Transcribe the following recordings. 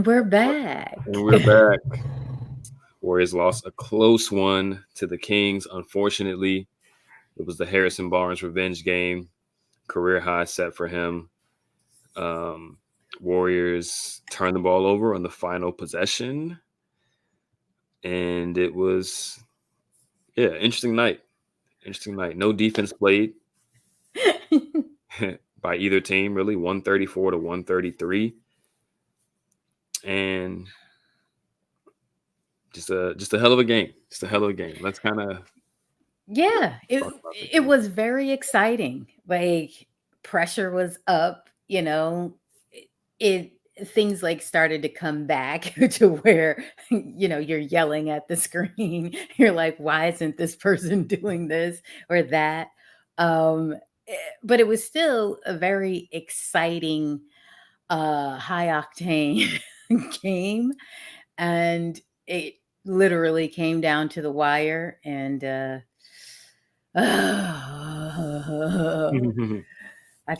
And we're back. And we're back. Warriors lost a close one to the Kings. Unfortunately, it was the Harrison Barnes revenge game. Career high set for him. Um, Warriors turned the ball over on the final possession. And it was, interesting night. Interesting night. No defense played by either team, really. 134 to 133. And just a hell of a game. Just a hell of a game. Let's kind of Yeah, talk about the it game. was very exciting. Like pressure was up, it things like started to come back to where you're yelling at the screen. You're like, why isn't this person doing this or that? Um but it was still a very exciting high octane game, and it literally came down to the wire. And I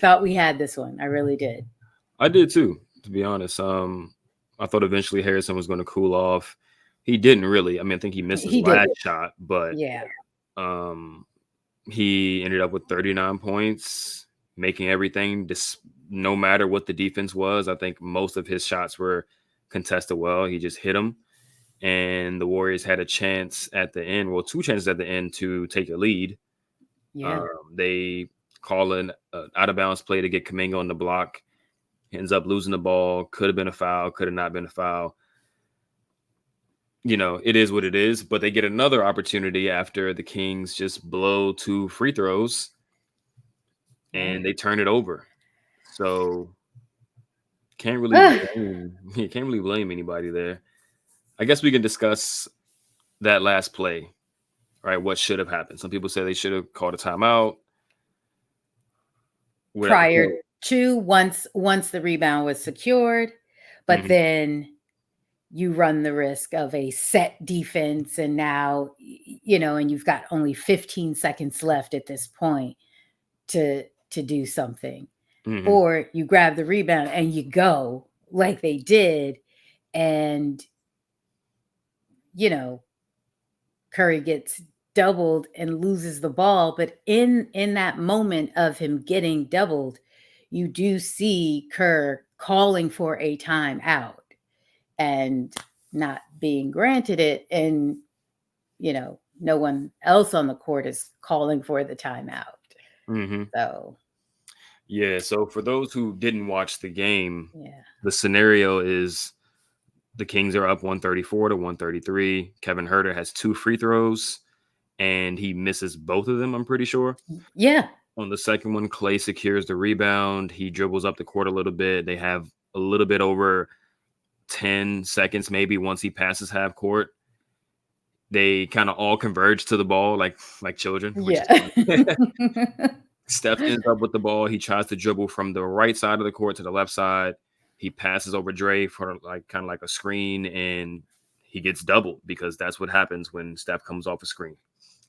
thought we had this one. I really did. I did too, to be honest. I thought eventually Harrison was going to cool off. He didn't really. I mean, I think he missed his He did. last shot, but Yeah. um, he ended up with 39 points, making everything. No matter what the defense was, I think most of his shots were contested well. He just hit them, and the Warriors had a chance at the end. Well, two chances at the end to take a lead. Yeah. They call an out of bounds play to get Kuminga on the block. Ends up losing the ball. Could have been a foul. Could have not been a foul. It is what it is. But they get another opportunity after the Kings just blow 2 free throws, and they turn it over. So can't really blame anybody there. I guess we can discuss that last play. Right, what should have happened? Some people say they should have called a timeout. Prior to once the rebound was secured, but then you run the risk of a set defense, and now and you've got only 15 seconds left at this point to do something. Or you grab the rebound and you go like they did, and Curry gets doubled and loses the ball. But in that moment of him getting doubled, you do see Kerr calling for a timeout and not being granted it, and no one else on the court is calling for the timeout. So for those who didn't watch the game, the scenario is the Kings are up 134 to 133. Kevin Huerter has 2 free throws, and he misses both of them, I'm pretty sure. Yeah. On the second one, Clay secures the rebound. He dribbles up the court a little bit. They have a little bit over 10 seconds, maybe, once he passes half court. They kind of all converge to the ball like children. Steph ends up with the ball. He tries to dribble from the right side of the court to the left side. He passes over Dre for kind of like a screen, and he gets doubled because that's what happens when Steph comes off a screen,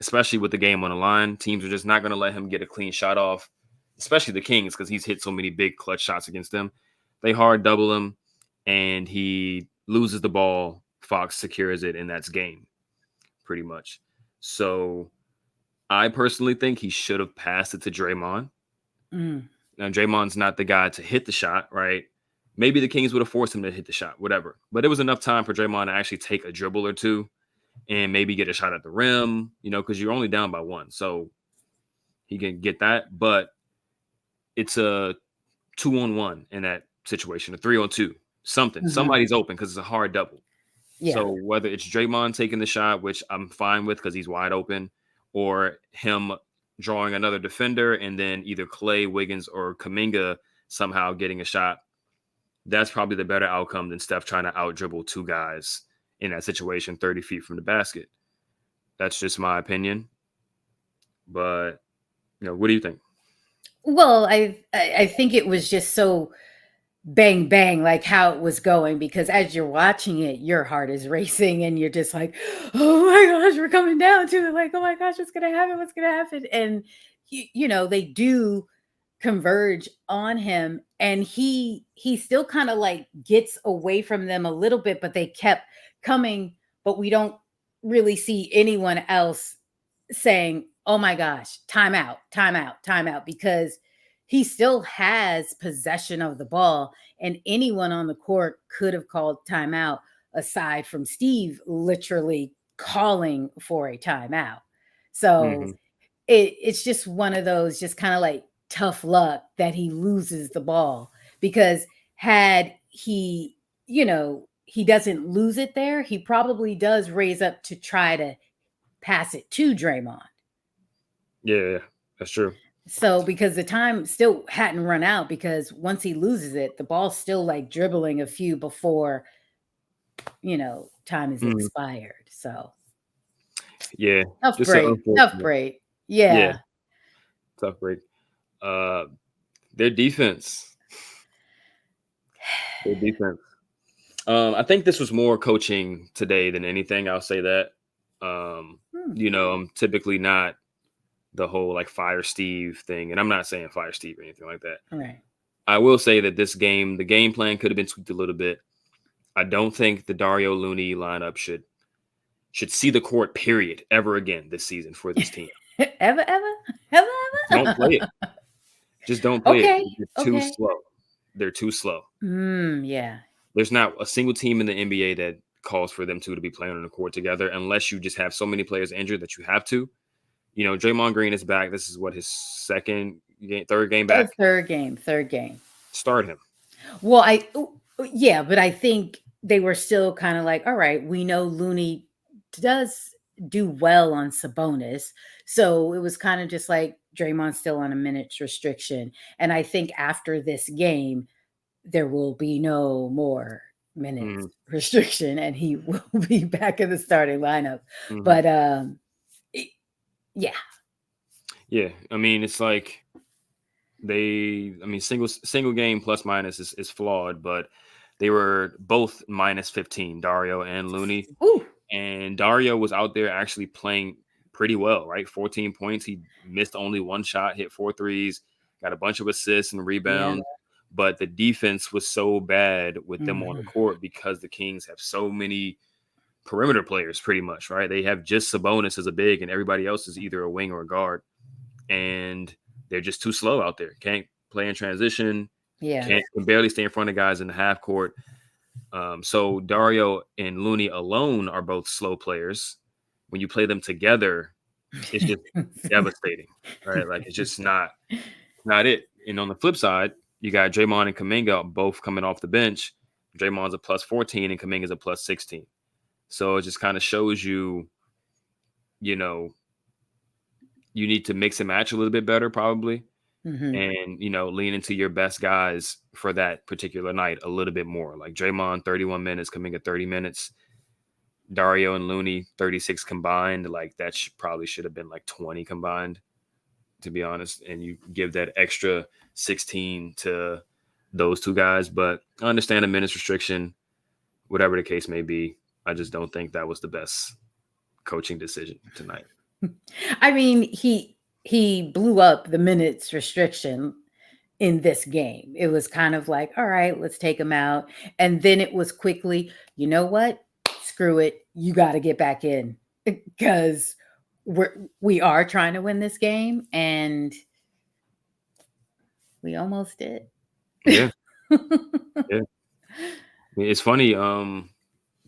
especially with the game on the line. Teams are just not going to let him get a clean shot off, especially the Kings, because he's hit so many big clutch shots against them. They hard double him, and he loses the ball. Fox secures it, and that's game, pretty much. So I personally think he should have passed it to Draymond. Now, Draymond's not the guy to hit the shot, right? Maybe the Kings would have forced him to hit the shot, whatever. But it was enough time for Draymond to actually take a dribble or two and maybe get a shot at the rim, because you're only down by 1. So he can get that. But it's a 2-on-1 in that situation, a 3-on-2, something. Somebody's open because it's a hard double. Yeah. So whether it's Draymond taking the shot, which I'm fine with because he's wide open, or him drawing another defender and then either Clay, Wiggins, or Kuminga somehow getting a shot, that's probably the better outcome than Steph trying to out-dribble 2 guys in that situation 30 feet from the basket. That's just my opinion. But, what do you think? Well, I think it was just so bang, bang, like how it was going, because as you're watching it, your heart is racing and you're just like, oh my gosh, we're coming down to it. Like, oh my gosh, what's going to happen? What's going to happen? And, they do converge on him, and he still kind of like gets away from them a little bit, but they kept coming, but we don't really see anyone else saying, "Oh my gosh, timeout, timeout, timeout," because he still has possession of the ball, and anyone on the court could have called timeout aside from Steve literally calling for a timeout. So Hmm. it's just one of those just kind of like tough luck that he loses the ball, because had he, he doesn't lose it there, he probably does raise up to try to pass it to Draymond. Yeah, that's true. So because the time still hadn't run out, because once he loses it, the ball's still like dribbling a few before, time is Mhm. expired. So Yeah, tough just an break. Tough unfortunate. break. Yeah, Yeah. tough break. Uh, their defense, their defense. I think this was more coaching today than anything. I'll say that. Um, Hmm. I'm typically not the whole like fire Steve thing, and I'm not saying fire Steve or anything like that. Right. I will say that this game, the game plan could have been tweaked a little bit. I don't think the Dario Looney lineup should see the court period ever again this season for this team. Ever, ever, ever, Don't play it. ever. Just don't play it. Okay. They're too Okay. slow. They're too slow. Yeah. There's not a single team in the NBA that calls for them two to be playing on the court together unless you just have so many players injured that you have to. Draymond Green is back. This is what his second game, third game back. Third game. Third game. Start him. Well, yeah, but I think they were still kind of like, all right, we know Looney does do well on Sabonis. So it was kind of just like Draymond's still on a minutes restriction. And I think after this game, there will be no more minutes Hmm. restriction, and he will be back in the starting lineup. Hmm. But it- yeah. Yeah, I mean it's like single game plus minus is flawed, but they were both minus 15, Dario and Looney. Ooh, And Dario was out there actually playing pretty well, right? 14 points. He missed only one shot, hit 4 threes, got a bunch of assists and yeah. rebounds. But the defense was so bad with them on the Mhm. court because the Kings have so many perimeter players, pretty much, right? They have just Sabonis as a big, and everybody else is either a wing or a guard. And they're just too slow out there. Can't play in transition, Yeah. can barely stay in front of guys in the half court. So Dario and Looney alone are both slow players. When you play them together, it's just devastating, right? Like it's just not it. And on the flip side, you got Draymond and Kuminga both coming off the bench. Draymond's a plus 14 and Kuminga's a plus 16. So it just kind of shows you, you know, you need to mix and match a little bit better, probably. Mhm. And, lean into your best guys for that particular night a little bit more. Like Draymond, 31 minutes, Kuminga, 30 minutes. Dario and Looney 36 combined. Like that probably should have been like 20 combined, to be honest. And you give that extra 16 to those two guys. But I understand the minutes restriction, whatever the case may be. I just don't think that was the best coaching decision tonight. I mean, he blew up the minutes restriction in this game. It was kind of like, all right, let's take him out. And then it was quickly, you know what? Screw it. You got to get back in, because we are trying to win this game, and we almost did. Yeah, yeah. It's funny.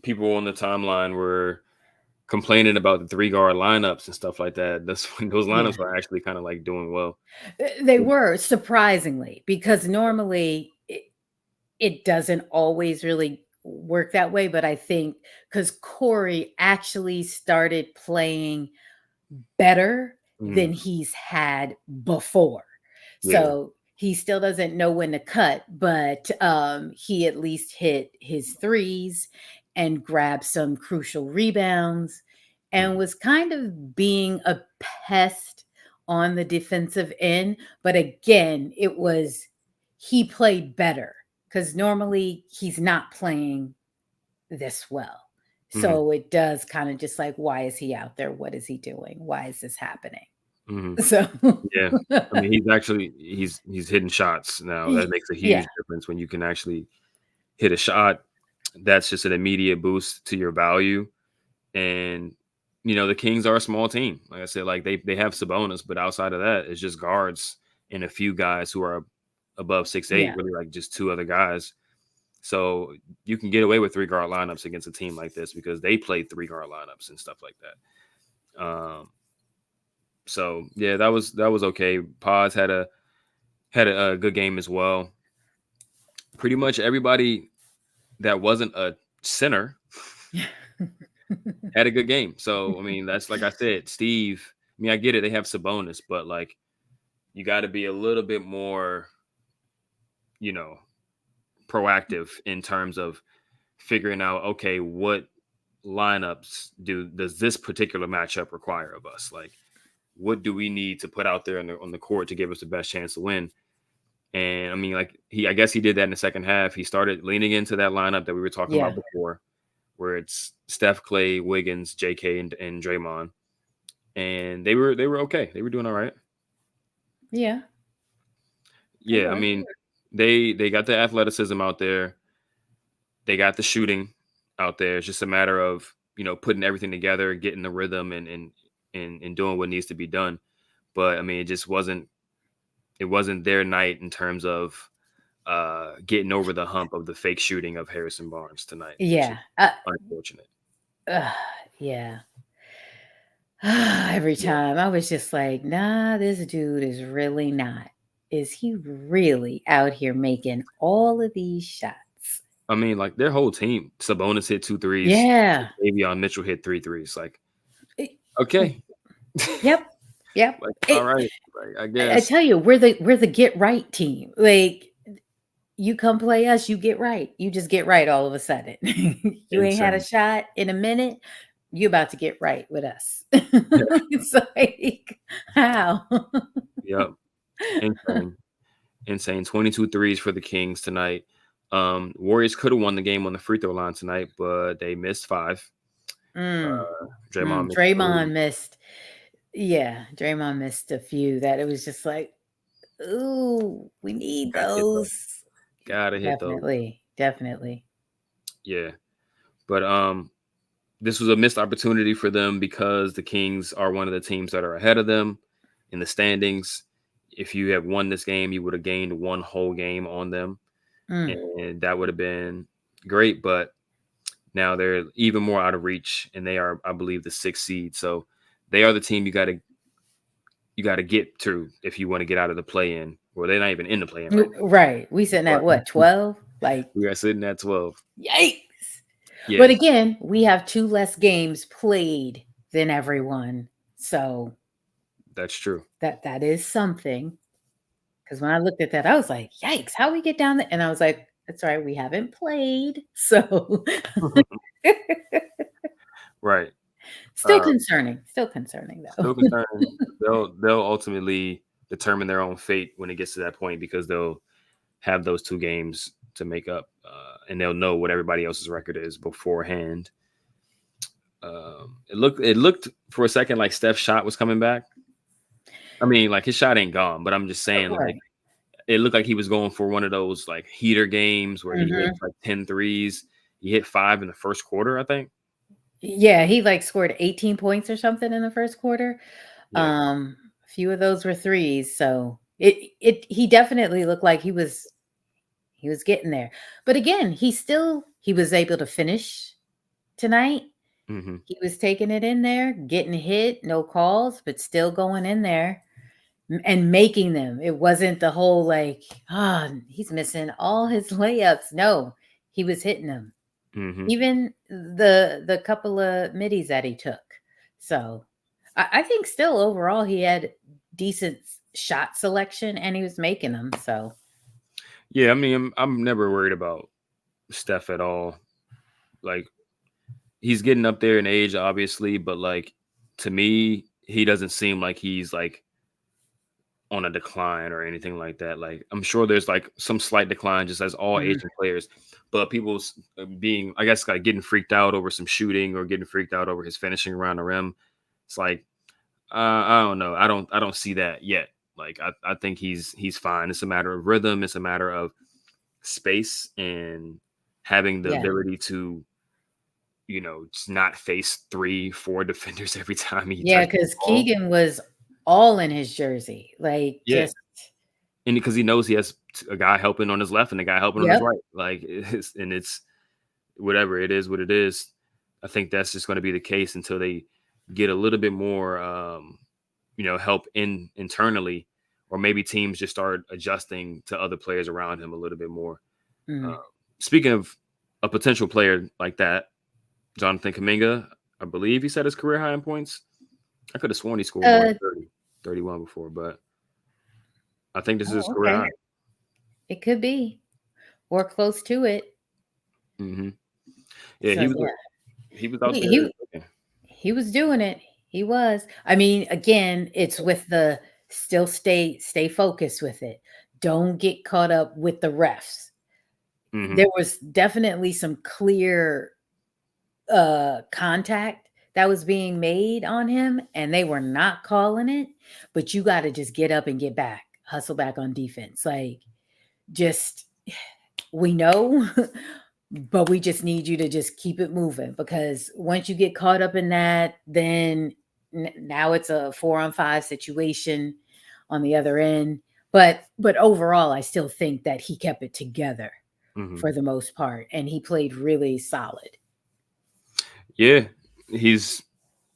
People on the timeline were complaining about the 3 guard lineups and stuff like that. That's when those Yeah. lineups are actually kind of like doing well. They were, surprisingly, because normally it doesn't always really work that way. But I think because Corey actually started playing better Mhm. than he's had before. Yeah. So he still doesn't know when to cut, but he at least hit his threes and grabbed some crucial rebounds, and Mhm. was kind of being a pest on the defensive end. But again, he played better, because normally he's not playing this well. Mhm. So it does kind of just like, why is he out there? What is he doing? Why is this happening? Mhm. So Yeah. I mean, he's hitting shots now. That makes a yeah, huge difference when you can actually hit a shot. That's just an immediate boost to your value. And the Kings are a small team. Like I said, like they have Sabonis, but outside of that, it's just guards and a few guys who are above 6'8", yeah, really like just two other guys. So you can get away with 3 guard lineups against a team like this because they play 3 guard lineups and stuff like that. So yeah, that was okay. Paz had a good game as well. Pretty much everybody that wasn't a center had a good game. So I mean, that's like I said, Steve. I mean, I get it. They have Sabonis, but like you got to be a little bit more, you know, proactive in terms of figuring out, okay, what lineups does this particular matchup require of us? Like, what do we need to put out there on the court to give us the best chance to win? And I mean, like I guess he did that in the second half. He started leaning into that lineup that we were talking about yeah, before, where it's Steph, Clay, Wiggins, J.K., and Draymond, and they were okay. They were doing all right. yeah. They Yeah, I were. mean, they got the athleticism out there. They got the shooting out there. It's just a matter of putting everything together, getting the rhythm, and doing what needs to be done. But I mean, it wasn't their night in terms of getting over the hump of the fake shooting of Harrison Barnes tonight, which is Yeah, unfortunate. uh, yeah. Every Yeah. time I was just like, nah, this dude is really not. Is he really out here making all of these shots? I mean, like their whole team, Sabonis hit 2 threes, Yeah. Davion Mitchell hit 3 threes. Like, It- okay, yep. Yep. like all right, like I I guess. tell you, we're the get right team. Like you come play us, you get right. You just get right all of a sudden. You ain't had a Insane. shot in a minute. You about to get right with us. It's like how? Yep. Insane. Insane. 22 threes for the Kings tonight. Warriors could have won the game on the free throw line tonight, but they missed 5. Mm. Draymond missed Draymond 3. missed. Yeah, Draymond missed a few that it was just like, ooh, we need Gotta hit those. those. Gotta hit those. Definitely, definitely. Yeah. But this was a missed opportunity for them because the Kings are one of the teams that are ahead of them in the standings. If you have won this game, you would have gained one whole game on them, Mm. and that would have been great. But now they're even more out of reach, and they are, I believe, the 6th seed. So they are the team you got to get to if you want to get out of the play-in. Well, they're not even in the play-in right now, Right. We sitting at but what, 12? Like, we are sitting at 12. yikes. But Yeah, again, we have 2 less games played than everyone. So that's true. that is something. Because when I looked at that, I was like, yikes, how we get down there? And I was like, that's right, we haven't played. So Right. still Uh, concerning. Still concerning though. Still concerned. They'll ultimately determine their own fate when it gets to that point because they'll have those 2 games to make up, and they'll know what everybody else's record is beforehand. It looked for a second like Steph's shot was coming back. I mean, like his shot ain't gone, but I'm just saying, like Right. it looked like he was going for one of those like heater games where he hits Mhm. like 10 threes. He hit 5 in the first quarter, I think. Yeah, he like scored 18 points or something in the first quarter. Yeah. A few of those were threes, so it he definitely looked like he was getting there. But again, he was able to finish tonight. Hmm. He was taking it in there, getting hit, no calls, but still going in there and making them. It wasn't the whole like, he's missing all his layups. No, he was hitting them. Hmm. Even the couple of middies that he took. So I think still overall he had decent shot selection and he was making them. So Yeah, I mean, I'm never worried about Steph at all. Like he's getting up there in age, obviously, but like to me, he doesn't seem like he's like on a decline or anything like that. Like I'm sure there's like some slight decline, just as all mhm. Asian players, but people's being, I guess, like getting freaked out over some shooting or getting freaked out over his finishing around the rim. It's like I don't know. I don't see that yet. Like I think he's fine. It's a matter of rhythm. It's a matter of space and having the Yeah. ability to, just not face 3, 4 defenders every time he Yeah, touches the because ball. Keegan was all in his jersey, like, Yeah, just and because he knows he has a guy helping on his left and a guy helping on his yep. right. Like it's whatever it is, what it is. I think that's just going to be the case until they get a little bit more, help internally, or maybe teams just start adjusting to other players around him a little bit more. Uh, Mm. Speaking of a potential player like that, Jonathan Kuminga, I believe he set his career high in points. I could have sworn he scored more Uh, than 30, 31 before, but I think this is his oh, career okay. high. It could be, or close to it. Hmm. Yeah, So, he was yeah, he was out he there. he he was doing it. He was. I mean, again, it's with the still stay focused with it. Don't get caught up with the refs. Hmm. There was definitely some clear contact that was being made on him, and they were not calling it, but you got to just get up and get back, hustle back on defense. Like, just we know, but we just need you to just keep it moving, because once you get caught up in that, then now it's a 4-on-5 situation on the other end. But overall, I still think that he kept it together Hmm. for the most part, and he played really solid. Yeah, he's.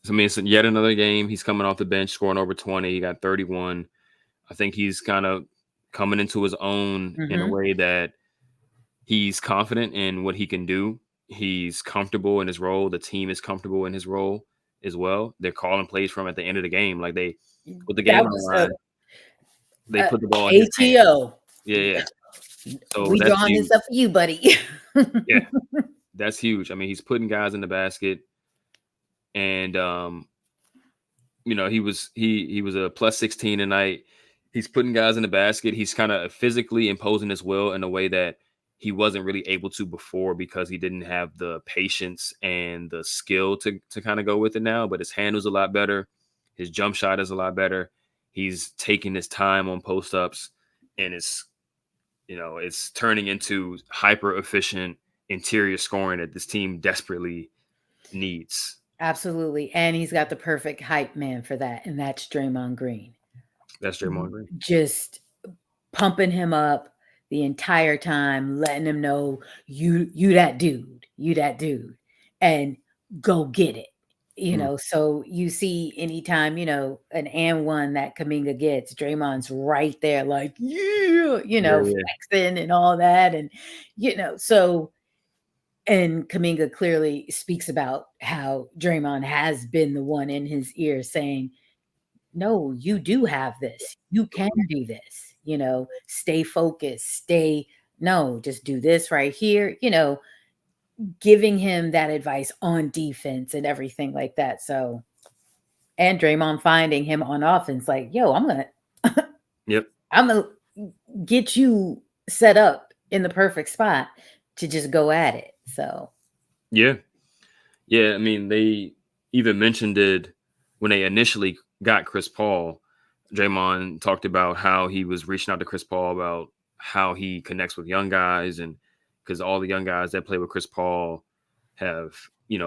I mean, it's yet another game. He's coming off the bench, scoring over 20. He got 31. I think he's kind of coming into his own in a Hmm. way that he's confident in what he can do. He's comfortable in his role. The team is comfortable in his role as well. They're calling plays from at the end of the game. Like they, with the game That on the was line, they a put the ball in his hand. ATO. Yeah, yeah. So We that's drawing this huge. up for you, buddy. Yeah, that's huge. I mean, he's putting guys in the basket, and he was a plus 16 tonight. He's putting guys in the basket. He's kind of physically imposing his will in a way that he wasn't really able to before because he didn't have the patience and the skill to kind of go with it now. But his handle's a lot better. His jump shot is a lot better. He's taking his time on post ups, and it's turning into hyper efficient interior scoring that this team desperately needs. Absolutely. And he's got the perfect hype man for that, and that's Draymond Green. That's Draymond Green. Just pumping him up the entire time, letting him know you that dude, you that dude, and go get it. Mm. So you see anytime, an and one that Kaminga gets, Draymond's right there, like, yeah, Yeah, yeah. flexing and all that. And, so, and Kaminga clearly speaks about how Draymond has been the one in his ear saying, no, you do have this. You can do this. Stay focused. No, just do this right here. Giving him that advice on defense and everything like that. So, and Draymond finding him on offense, like, yo, Yep. I'm gonna get you set up in the perfect spot to just go at it. So, Yeah. Yeah, I mean, they even mentioned it when they initially got Chris Paul. Draymond talked about how he was reaching out to Chris Paul about how he connects with young guys, and because all the young guys that play with Chris Paul have,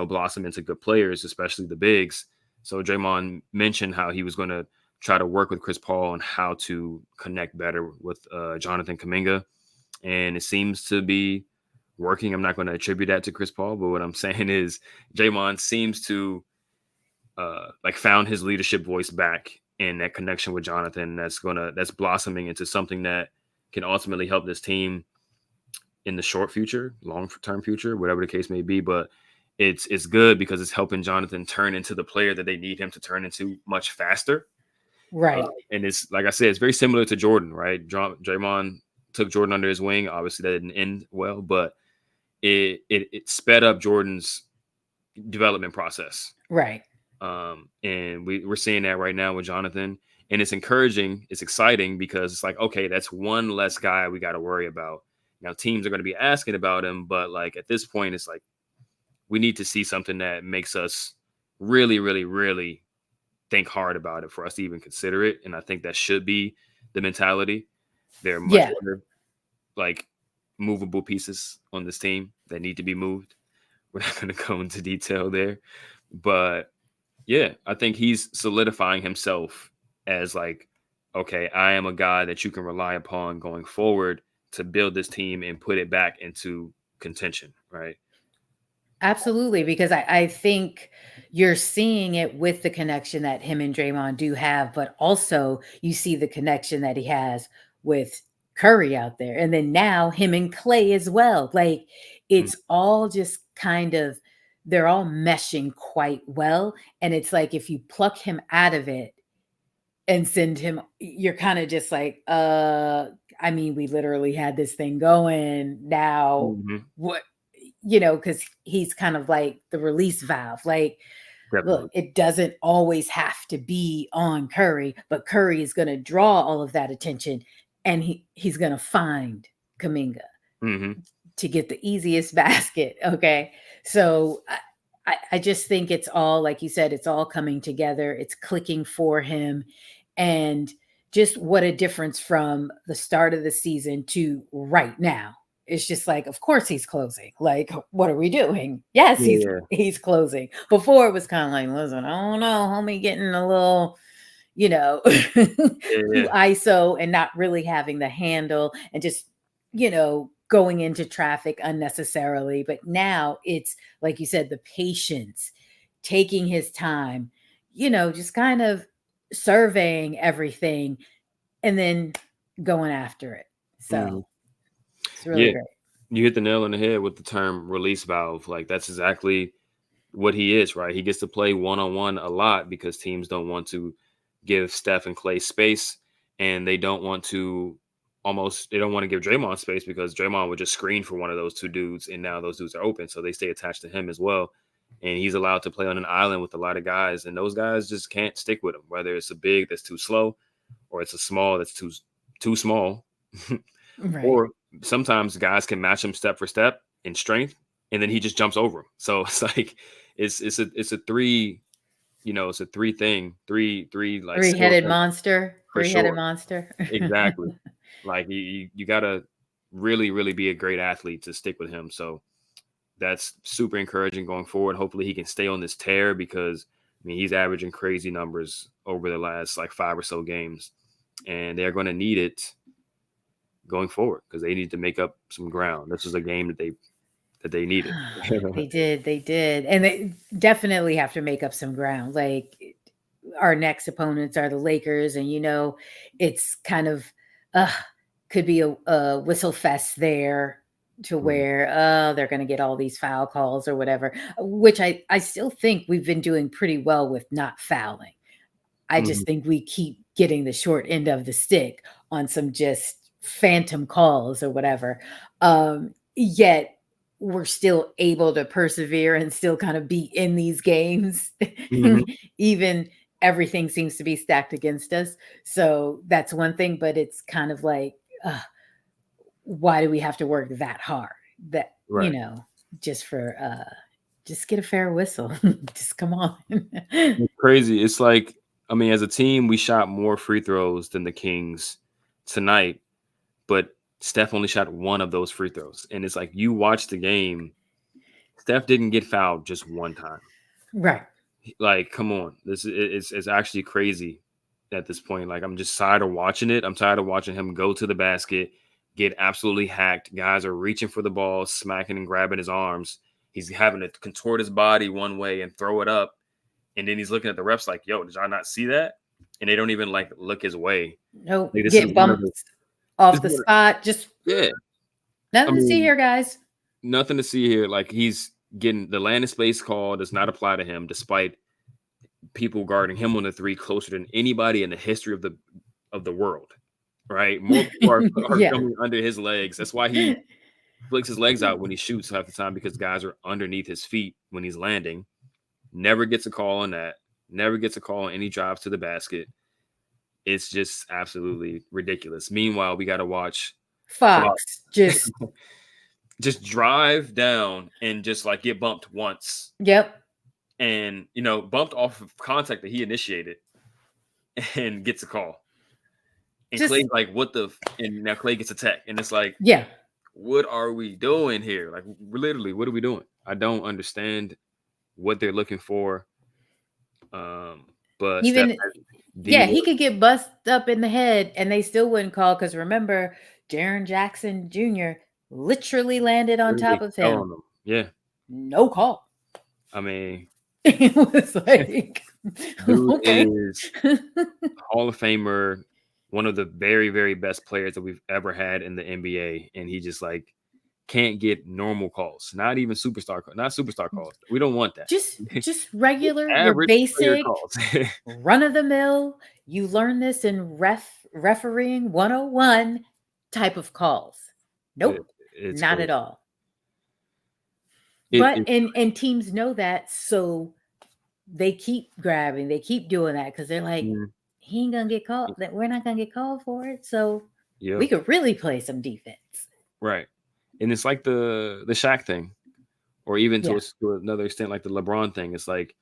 blossomed into good players, especially the bigs. So Draymond mentioned how he was going to try to work with Chris Paul on how to connect better with Jonathan Kuminga, and it seems to be working. I'm not going to attribute that to Chris Paul, but what I'm saying is Draymond seems to like found his leadership voice back and that connection with Jonathan that's blossoming into something that can ultimately help this team in the short future, long term future, whatever the case may be. But it's good because it's helping Jonathan turn into the player that they need him to turn into much faster. right, And it's like I said, it's very similar to Jordan, right? Draymond took Jordan under his wing. Obviously, that didn't end well, but it sped up Jordan's development process. right, And we're seeing that right now with Jonathan. And it's encouraging, it's exciting because it's like, okay, that's one less guy we got to worry about. Now teams are going to be asking about him, but like at this point, it's like we need to see something that makes us really, really, really think hard about it for us to even consider it. And I think that should be the mentality. There are much Yeah, other like movable pieces on this team that need to be moved. We're not going to go into detail there, but yeah, I think he's solidifying himself as like, okay, I am a guy that you can rely upon going forward to build this team and put it back into contention, right? absolutely. Because I think you're seeing it with the connection that him and Draymond do have, but also you see the connection that he has with Curry out there. And then now him and Clay as well. Like Mm, it's all just kind of, they're all meshing quite well. And it's like if you pluck him out of it, and send him, you're kind of just like, I mean, we literally had this thing going. Now mhm, what, because he's kind of like the release valve. Like, look, definitely. it doesn't always have to be on Curry, but Curry is going to draw all of that attention, and he's going to find Kaminga Hmm. to get the easiest basket. Okay. So I just think it's all, like you said, it's all coming together. It's clicking for him. And just what a difference from the start of the season to right now. It's just like, of course he's closing. Like, what are we doing? Yes, Yeah, yeah, he's closing. Before it was kind of like, listen, I don't know, homie getting a little, you know, yeah, too yeah. ISO and not really having the handle and just, going into traffic unnecessarily. But now it's, like you said, the patience, taking his time, just kind of surveying everything and then going after it. Mhm. So it's really Yeah, great. you hit the nail on the head with the term release valve. Like that's exactly what he is, right? He gets to play one on one a lot because teams don't want to give Steph and Clay space, and they don't want to give Draymond space because Draymond would just screen for one of those two dudes, and now those dudes are open, so they stay attached to him as well. And he's allowed to play on an island with a lot of guys, and those guys just can't stick with him. Whether it's a big that's too slow, or it's a small that's too small, Right. or sometimes guys can match him step for step in strength, and then he just jumps over him. So it's like it's a three, it's a three like skill Three-headed set monster. for Three-headed sure. monster. Exactly. Like you gotta really really be a great athlete to stick with him. So that's super encouraging going forward. Hopefully he can stay on this tear because I mean he's averaging crazy numbers over the last like 5 or so games, and they're going to need it going forward because they need to make up some ground. This was a game that they needed. They did, and they definitely have to make up some ground. Like, our next opponents are the Lakers, and it's kind of uh could be a whistle fest there, to Mhm, where they're going to get all these foul calls or whatever, which I still think we've been doing pretty well with not fouling. I mhm, just think we keep getting the short end of the stick on some just phantom calls or whatever. Yet we're still able to persevere and still kind of be in these games, mhm. even everything seems to be stacked against us. So that's one thing, but it's kind of like, uh, why do we have to work that hard? That, Right. just for just get a fair whistle. Just come on. It's crazy. It's like, I mean, as a team, we shot more free throws than the Kings tonight, but Steph only shot one of those free throws. And it's like you watch the game, Steph didn't get fouled just one time. Right. Like, come on. It's actually crazy at this point. Like, I'm just tired of watching it. I'm tired of watching him go to the basket, get absolutely hacked. Guys are reaching for the ball, smacking and grabbing his arms. He's having to contort his body one way and throw it up. And then he's looking at the refs like, yo, did I not see that? And they don't even like look his way. Nope, Like this is get one of the bumped off this is the one spot. Just yeah. I nothing to see mean, here, guys. nothing to see here. Like he's getting the land and space call does not apply to him, despite people guarding him on the three closer than anybody in the history of the world. Right? More people are Yeah. coming under his legs. That's why he flicks his legs out when he shoots half the time because guys are underneath his feet when he's landing. Never gets a call on that. Never gets a call on any drives to the basket. It's just absolutely ridiculous. Meanwhile, we got to watch Fox Fox just, just drive down and just like get bumped once yep. and bumped off of contact that he initiated and gets a call. And Just Clay's like, what the and now Clay gets a tech. And it's like, yeah. what are we doing here? Like, literally, what are we doing? I don't understand what they're looking for. But Steph Even has the yeah, he worst. could get bust up in the head and they still wouldn't call because remember, Jaron Jackson Jr. literally landed on top Literally of fell him. on them. Yeah. No call. I mean, It was like, dude okay. is Hall of Famer, one of the very, very best players that we've ever had in the NBA. And he just like can't get normal calls, not even not superstar calls. We don't want that. Just regular, your Average player basic calls. run of the mill. You learn this in refereeing 101 type of calls. it, Nope, it's not at crazy. all. It, But it and teams know that, so they keep grabbing, they keep doing that because they're like, mm, he ain't gonna get called. That we're not gonna get called for it, so we yep, could really play some defense. right. And it's like the Shaq thing, or even Yeah. to another extent, like the LeBron thing. It's like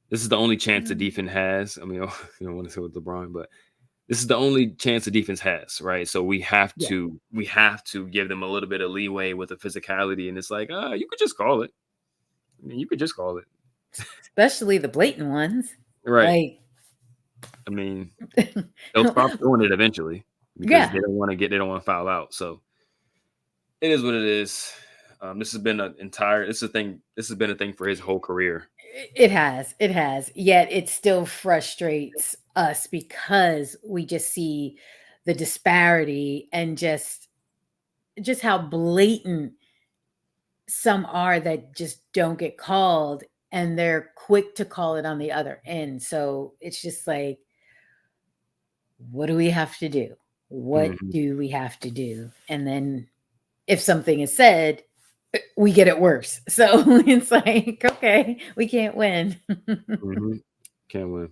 this is the only chance the Mm, defense has. I mean, you don't want to say with LeBron, but this is the only chance the defense has, right? So yeah. we have to give them a little bit of leeway with the physicality, and it's like, you could just call it. I mean, you could just call it, Especially the blatant ones. right? Like I mean, they'll stop doing it eventually because yeah, they don't want to foul out. So it is what it is. This has been This has been a thing for his whole career. it has. It has. Yet it still frustrates us because we just see the disparity and just how blatant some are that just don't get called and they're quick to call it on the other end. So it's just like, what do we have to do? What Hmm. do we have to do? And then if something is said, we get it worse. So it's like, okay, we can't win. Hmm. Can't win.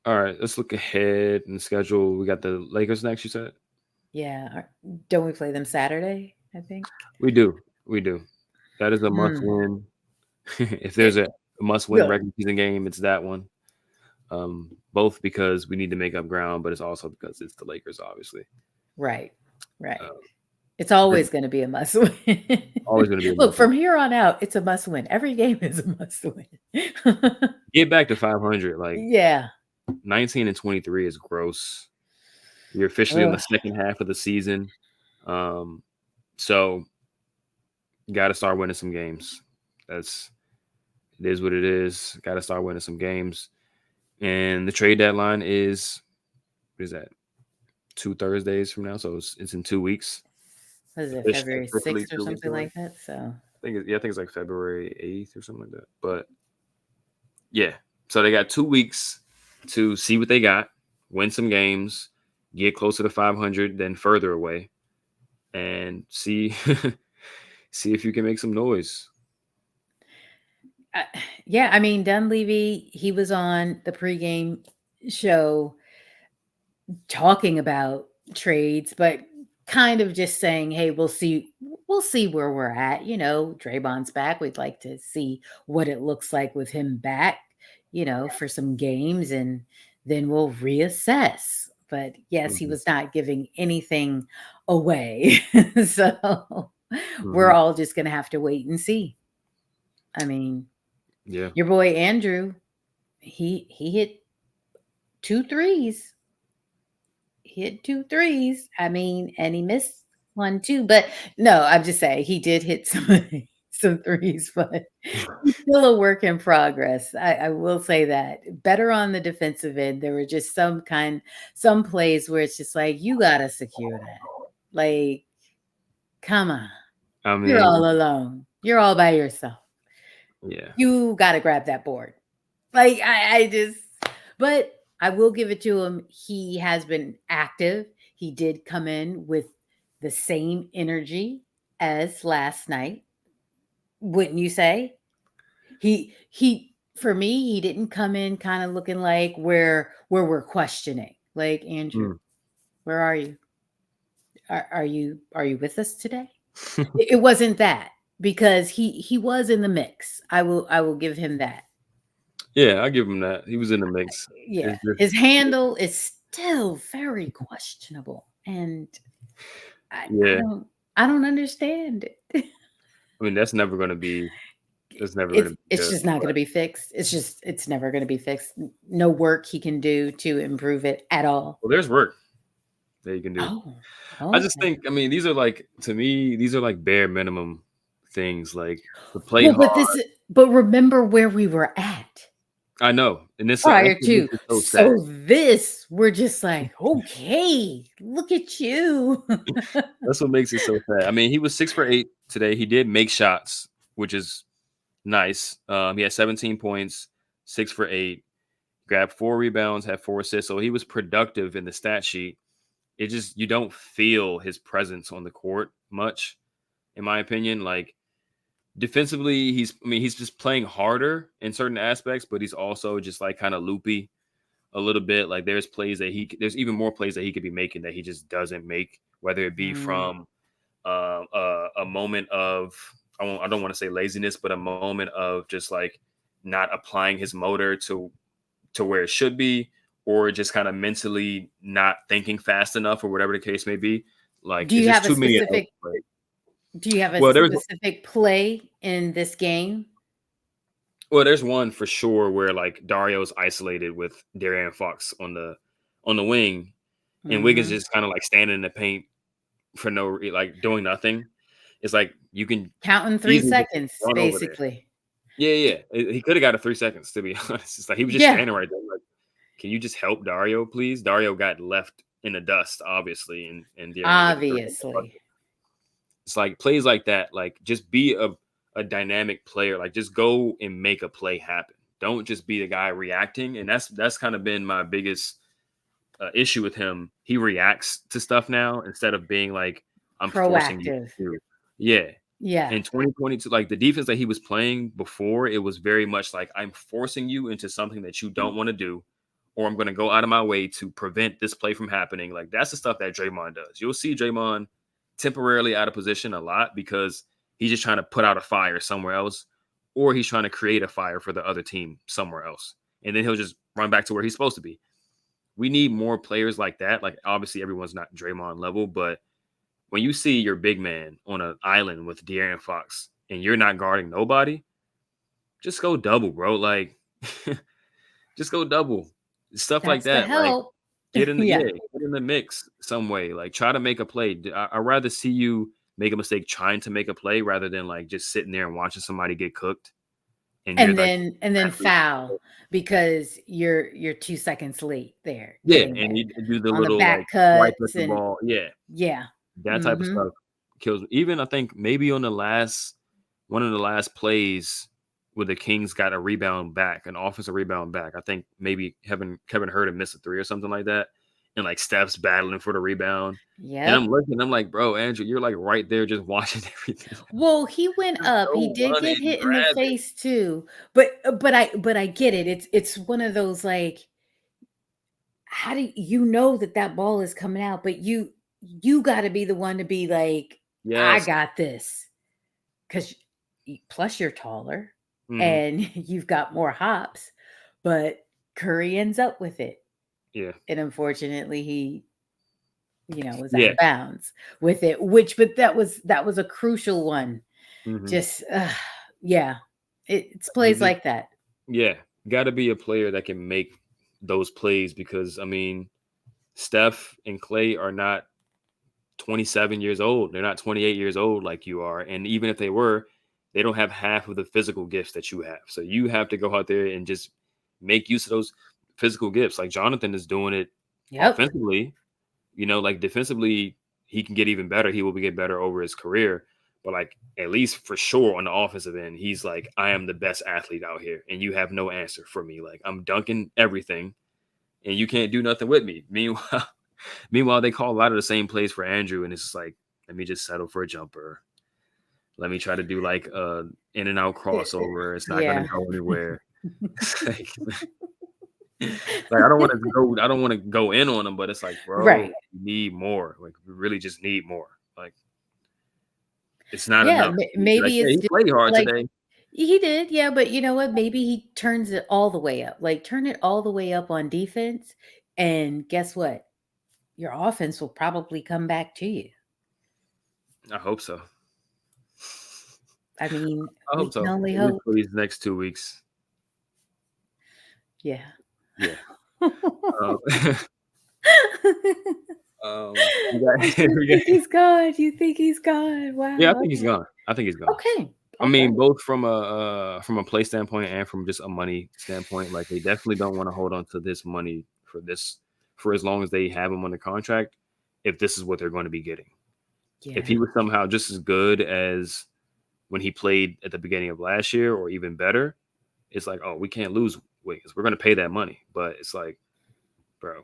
All right, let's look ahead in the schedule. We got the Lakers next. You said Yeah. Don't we play them Saturday? I think. we do. We do. That is a must Hmm. win. If there's It, a must win well, regular season game, it's that one. Both because we need to make up ground, but it's also because it's the Lakers, obviously. right. Right. Um, It's always going to be a must win. always going to be a Look, must win. from here on out, it's a must win. Every game is a must win. Get back to 500. Like Yeah. 19 and 23 is gross. You're officially in the Ugh. second half of the season. Um, so got to start winning some games. That's it is what it is. Got to start winning some games. And the trade deadline is what is that? 2 Thursdays from now, so it's in 2 weeks. What is it, February Officially 6th or 2 weeks something away. like that? So, I think it's like February 8th or something like that. But yeah, so they got 2 weeks to see what they got, win some games, get closer to 500, then further away, and see see if you can make some noise. uh, yeah, I mean, Dunleavy, he was on the pregame show talking about trades, but kind of just saying, "Hey, we'll see where we're at." Draymond's back. We'd like to see what it looks like with him back, for some games, and then we'll reassess. But yes, he Hmm. was not giving anything away, so we're Hmm. all just gonna have to wait and see. I mean, Yeah. your boy Andrew, he hit two threes hit two threes. I mean, and he missed one too. But no, I'm just saying he did hit some some threes, but he's still a work in progress. I will say that. Better on the defensive end. There were just some plays where it's just like, you gotta secure that. Like, come on. I You're mean, all alone. You're all by yourself. yeah. You gotta grab that board. Like I just but I will give it to him. He has been active. He did come in with the same energy as last night. Wouldn't you say? He for me, he didn't come in kind of looking like where we're questioning. Like, Andrew, Mm. where are you? Are you with us today? It wasn't that. because he was in the mix. I will give him that. Yeah, I give him that. He was in the mix. Yeah, It's just his handle is still very questionable, and I yeah. don't I don't understand it. I mean, that's never gonna be. That's never It's gonna be it's good. just not But gonna be fixed. It's never gonna be fixed. No work he can do to improve it at all. well, there's work that you can do. Oh, I just okay. think. I mean, these are like to me. These are like bare minimum things. Like to play Well, hard. but remember where we were at I know, and this prior that's what to. makes it so sad. So this, we're just like, okay, look at you. That's what makes it so sad. I mean, he was 6 for 8 today. He did make shots, which is nice. He had 17 points, 6 for 8, grabbed 4 rebounds, had 4 assists. So he was productive in the stat sheet. It just you don't feel his presence on the court much, in my opinion. Like defensively, he's just playing harder in certain aspects, but he's also just like kind of loopy a little bit. Like there's even more plays that he could be making that he just doesn't make, whether it be Mm. from a moment of I don't want to say laziness, but a moment of just like not applying his motor to where it should be, or just kind of mentally not thinking fast enough, or whatever the case may be. Like Do it's you just have a too many of those specific plays. do you have a Well, there's specific play in this game? there's one for sure where like Dario's isolated with Darian Fox on the wing, and Wiggins Mhm. just kind of like standing in the paint for like doing nothing. It's like you can Counting 3 easily just seconds, run over there. basically. Yeah, yeah. He could have got a 3 seconds to be honest. It's like he was just Yeah, standing right there. Like, can you just help Dario, please? Dario got left in the dust, obviously, and Darian hit the three. obviously. It's like plays like that. Like just be a dynamic player. Like just go and make a play happen. Don't just be the guy reacting. And that's kind of been my biggest issue with him. He reacts to stuff now instead of being like, I'm forcing you to Proactive. do. Yeah. Yeah. In 2022, like the defense that he was playing before, it was very much like I'm forcing you into something that you don't want to do, or I'm going to go out of my way to prevent this play from happening. Like that's the stuff that Draymond does. You'll see Draymond temporarily out of position a lot because he's just trying to put out a fire somewhere else, or he's trying to create a fire for the other team somewhere else. And then he'll just run back to where he's supposed to be. We need more players like that. Like obviously everyone's not Draymond level, but when you see your big man on an island with De'Aaron Fox and you're not guarding nobody, just go double, bro. Like, just go double. Stuff like That's the that. Like, help. Yeah. get in the mix some way. Like, try to make a play. I'd rather see you make a mistake trying to make a play rather than like just sitting there and watching somebody get cooked. And you're like, And then foul because you're 2 seconds late there yeah, getting and there you do the on the little back like swipe at cuts the and ball. Yeah, yeah. that type of Mhm. stuff kills me. Even I think maybe on the last one of the last plays where the Kings got a rebound back, an offensive rebound back. I think maybe Kevin Hurd missed a three or something like that. And like Steph's battling for the rebound. And I'm Yep. looking, I'm like, bro, Andrew, you're like right there just watching everything. Well, he went Just up. He go did run get and hit in the grab it. face too. But I get it. It's one of those like how do you know that that ball is coming out, but you got to be the one to be like I Yes. got this cuz plus you're taller Hmm. and you've got more hops, but Curry ends up with it. Yeah. And unfortunately was out Yeah. of bounds with it, which but that was a crucial one. Hmm. Just yeah. It's You plays just like that. yeah. Gotta be a player that can make those plays because I mean, Steph and Clay are not 27 years old. They're not 28 years old like you are. And even if they were, they don't have half of the physical gifts that you have. So you have to go out there and just make use of those physical gifts. Like Jonathan is doing it Yep. offensively, like defensively, he can get even better. He will get better over his career. But like at least for sure on the offensive end, he's like, I am the best athlete out here, and you have no answer for me. Like I'm dunking everything, and you can't do nothing with me. Meanwhile, they call a lot of the same plays for Andrew, and it's just like, let me just settle for a jumper. Let me try to do like a in and out crossover. It's not going to Yeah. go anywhere. Like I don't want to go. I don't want to go in on them, but it's like, bro, Right. we need more. Like we really just need more. Like It's not Yeah, enough. You'd be like, maybe "Yeah, it's he just played hard like today." he did, yeah, but you know what? Maybe he turns it all the way up. Like turn it all the way up on defense, and guess what? Your offense will probably come back to you. I hope so. I mean, I we hope can so. only At least hope. for these next 2 weeks. Yeah. Yeah. Um, we got You we got think he's gone? You think he's gone? yeah, I Wow. think he's gone. I think he's gone. Okay. I Okay. mean, both from a play standpoint and from just a money standpoint, like they definitely don't want to hold on to this money for as long as they have him on the contract, if this is what they're going to be getting. If Yeah. he was somehow just as good as when he played at the beginning of last year or even better, it's like, oh, we can't lose Wiggins. We're going to pay that money. But it's like, bro,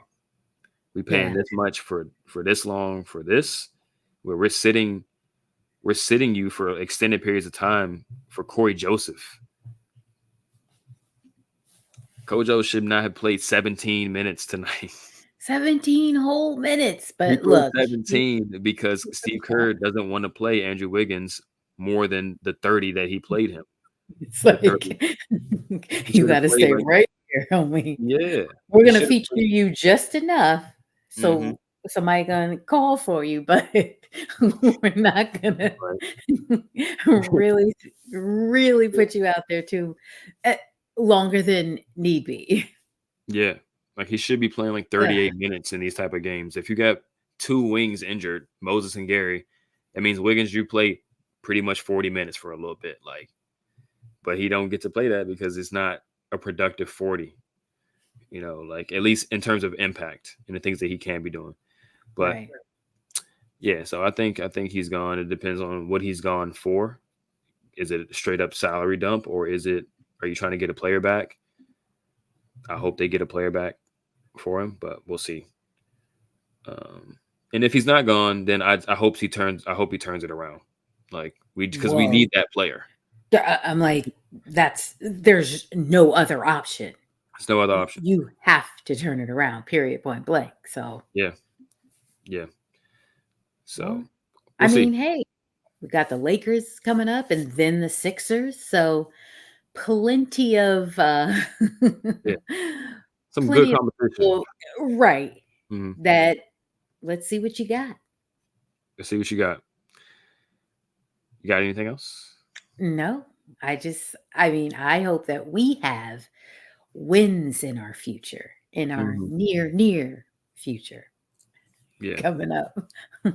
we paying Yeah. this much for this long for this, where we're sitting you for extended periods of time for Corey Joseph. Kojo should not have played 17 minutes tonight. 17 whole minutes. He But played look, 17 because Steve Kerr doesn't want to play Andrew Wiggins more than the 30 that he played him. it's The like 30. He you should have got to played stay like, right here, homie. yeah. We're He gonna should have feature played. you just enough Mm-hmm. so somebody gonna call for you, but we're not gonna Right. really, really put you out there too eh, longer than need be. Yeah. Like he should be playing like Ugh, 38 minutes in these type of games. If you got two wings injured, Moses and Gary, that means Wiggins, you play pretty much 40 minutes for a little bit. Like, but he don't get to play that because it's not a productive 40, like at least in terms of impact and the things that he can be doing. But right. yeah, so I think he's gone. It depends on what he's gone for. Is it a straight up salary dump or are you trying to get a player back? I hope they get a player back for him, but we'll see. And if he's not gone, then I hope he turns it around. Like because we Whoa. need that player. I'm like, there's no other option. There's no other option. You have to turn it around, period, point blank. So, Yeah. Yeah. So well, I we'll see. mean, hey, we got the Lakers coming up and then the Sixers. So plenty of Yeah. Some good plenty of competition. people, right. Mm-hmm. That let's see what you got. Let's see what you got. You got anything else? No, I mean, I hope that we have wins in our future, in our Mm-hmm. near future Yeah. coming up. I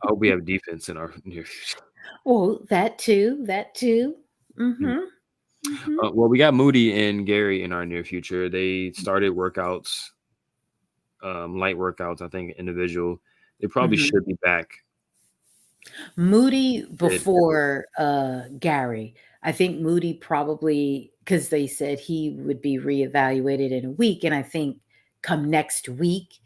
hope we have defense in our near future. Well, that too, that too. Mm. Mhm. Mhm. Well, we got Moody and Gary in our near future. They started workouts, light workouts, I think, individual. They probably Mhm. should be back. Moody Did. before, Gary. I think Moody probably because they said he would be reevaluated in a week, and I think come next week,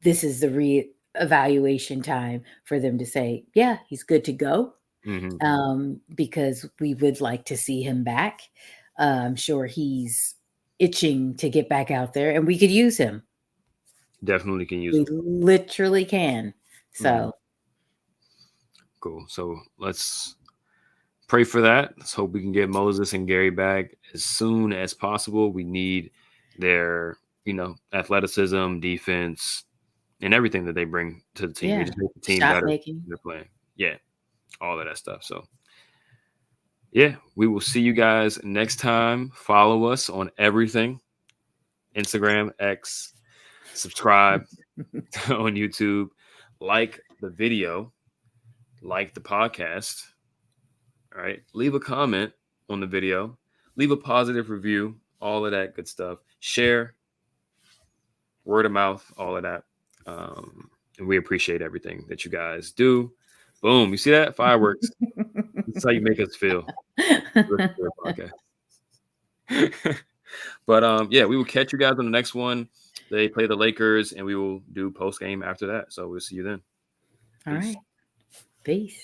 this is the reevaluation time for them to say, "Yeah, he's good to go," Mm-hmm. because we would like to see him back. I'm sure he's itching to get back out there, and we could use him. Definitely can use We them. literally can. Mm-hmm. So, Cool. So let's pray for that. Let's hope we can get Moses and Gary back as soon as possible. We need their, athleticism, defense, and everything that they bring to the team. They yeah, just make the team shot better when making. they're playing. Yeah, all of that stuff. So yeah, we will see you guys next time. Follow us on everything: Instagram, X, subscribe on YouTube, like the video, like the podcast. All right. Leave a comment on the video, leave a positive review, all of that good stuff. Share, word of mouth, all of that. And we appreciate everything that you guys do. Boom. You see that? Fireworks. This is how you make us feel. Listen to the podcast. But yeah, we will catch you guys on the next one. They play the Lakers, and we will do post game after that. So we'll see you then. All Peace. right. Peace.